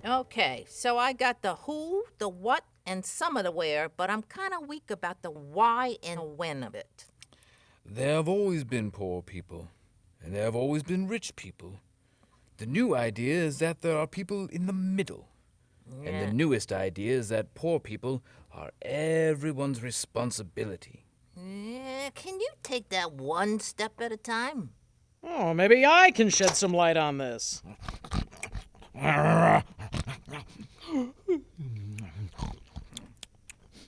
Okay, so I got the who, the what, and some of the where, but I'm kind of weak about the why and when of it. There have always been poor people, and there have always been rich people. The new idea is that there are people in the middle. And the Yeah. newest idea is that poor people are everyone's responsibility. Yeah, can you take that one step at a time? Oh, maybe I can shed some light on this.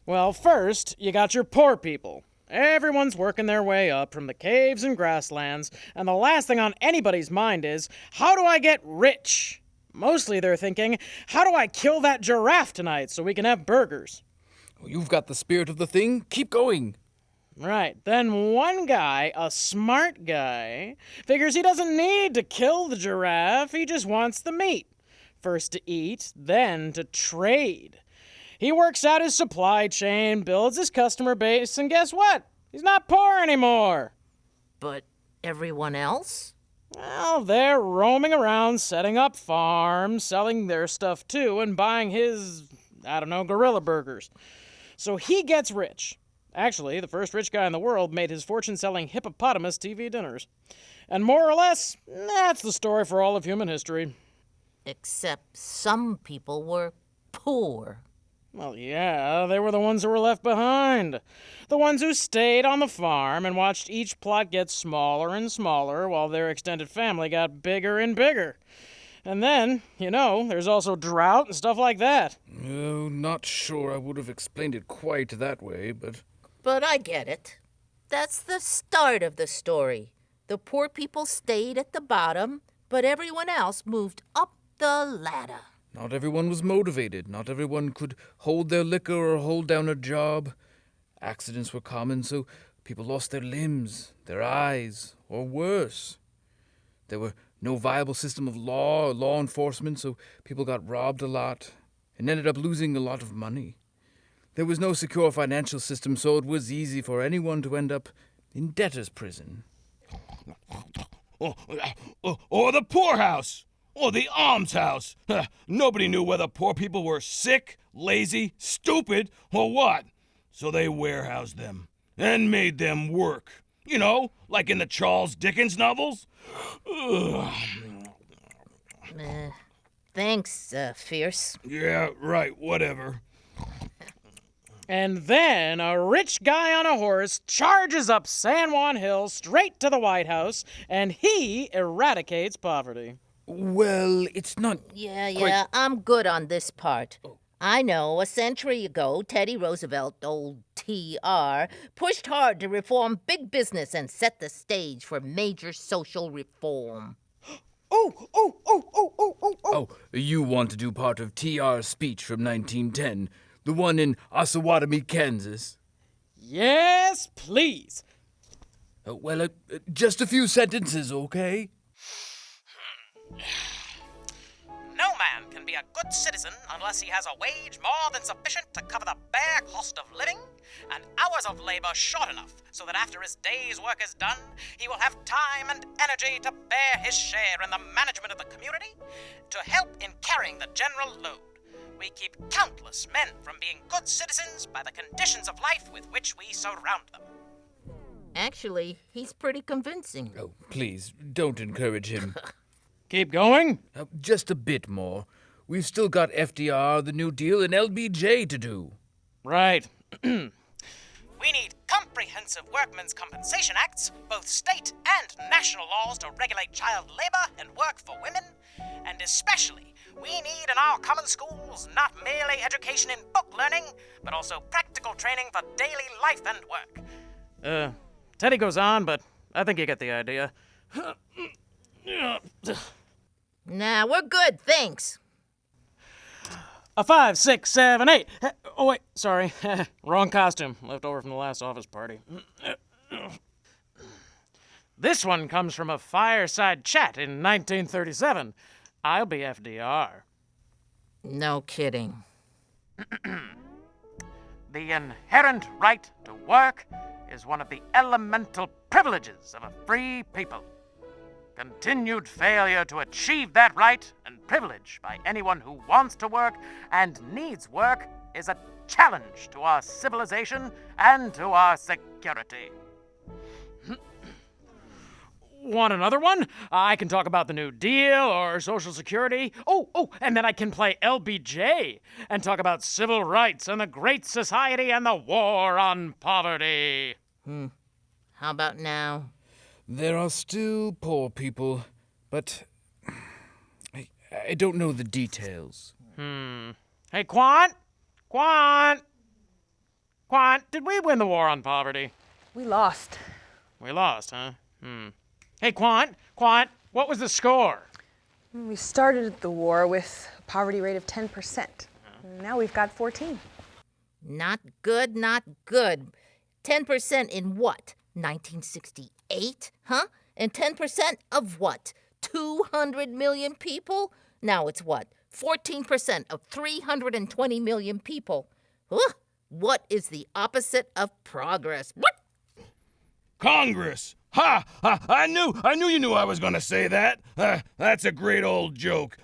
Well, first, you got your poor people. Everyone's working their way up from the caves and grasslands, and the last thing on anybody's mind is, how do I get rich? Mostly they're thinking, how do I kill that giraffe tonight so we can have burgers? You've got the spirit of the thing. Keep going. Right. Then one guy, a smart guy, figures he doesn't need to kill the giraffe, he just wants the meat. First to eat, then to trade. He works out his supply chain, builds his customer base, and guess what? He's not poor anymore. But everyone else? Well, they're roaming around, setting up farms, selling their stuff too, and buying his, gorilla burgers. So he gets rich. Actually, the first rich guy in the world made his fortune selling hippopotamus TV dinners. And more or less, that's the story for all of human history. Except some people were poor. Well, yeah, they were the ones who were left behind. The ones who stayed on the farm and watched each plot get smaller and smaller while their extended family got bigger and bigger. And then, there's also drought and stuff like that. Oh, not sure I would have explained it quite that way, but... But I get it. That's the start of the story. The poor people stayed at the bottom, but everyone else moved up the ladder. Not everyone was motivated. Not everyone could hold their liquor or hold down a job. Accidents were common, so people lost their limbs, their eyes, or worse. There were no viable system of law or law enforcement, so people got robbed a lot and ended up losing a lot of money. There was no secure financial system, so it was easy for anyone to end up in debtor's prison. Or the poorhouse. Or the almshouse. Nobody knew whether poor people were sick, lazy, stupid, or what. So they warehoused them and made them work. Like in the Charles Dickens novels. Thanks, Fierce. Yeah, right, whatever. And then a rich guy on a horse charges up San Juan Hill straight to the White House, and he eradicates poverty. Well, it's not... Yeah, I'm good on this part. I know a century ago, Teddy Roosevelt, old TR, pushed hard to reform big business and set the stage for major social reform. Oh, you want to do part of TR's speech from 1910, the one in Osawatomie, Kansas? Yes, please. Just a few sentences, okay? No man can be a good citizen unless he has a wage more than sufficient to cover the bare cost of living and hours of labor short enough so that after his day's work is done, he will have time and energy to bear his share in the management of the community, to help in carrying the general load. We keep countless men from being good citizens by the conditions of life with which we surround them. Actually, he's pretty convincing. Oh, please, don't encourage him. Keep going? Just a bit more. We've still got FDR, the New Deal, and LBJ to do. Right. We need comprehensive workmen's compensation acts, both state and national laws to regulate child labor and work for women, and especially, we need in our common schools not merely education in book learning, but also practical training for daily life and work. Teddy goes on, but I think you get the idea. Nah, we're good, thanks. A 5, 6, 7, 8. Oh, wait, sorry. Wrong costume. Left over from the last office party. This one comes from a fireside chat in 1937. I'll be FDR. No kidding. The inherent right to work is one of the elemental privileges of a free people. continued failure to achieve that right and privilege by anyone who wants to work and needs work is a challenge to our civilization and to our security. Want another one? I can talk about the New Deal or Social Security. Oh, and then I can play LBJ and talk about civil rights and the Great Society and the war on poverty. How about now? There are still poor people, but I don't know the details. Hey, Quant, did we win the war on poverty? We lost. We lost, huh? Hey, Quant, what was the score? We started the war with a poverty rate of 10%. Now we've got 14. Not good, not good. 10% in what? 1968? Huh? And 10% of what? 200 million people? Now it's what? 14% of 320 million people. Huh? What is the opposite of progress? What? Congress! Ha! I knew you knew I was gonna say that. That's a great old joke.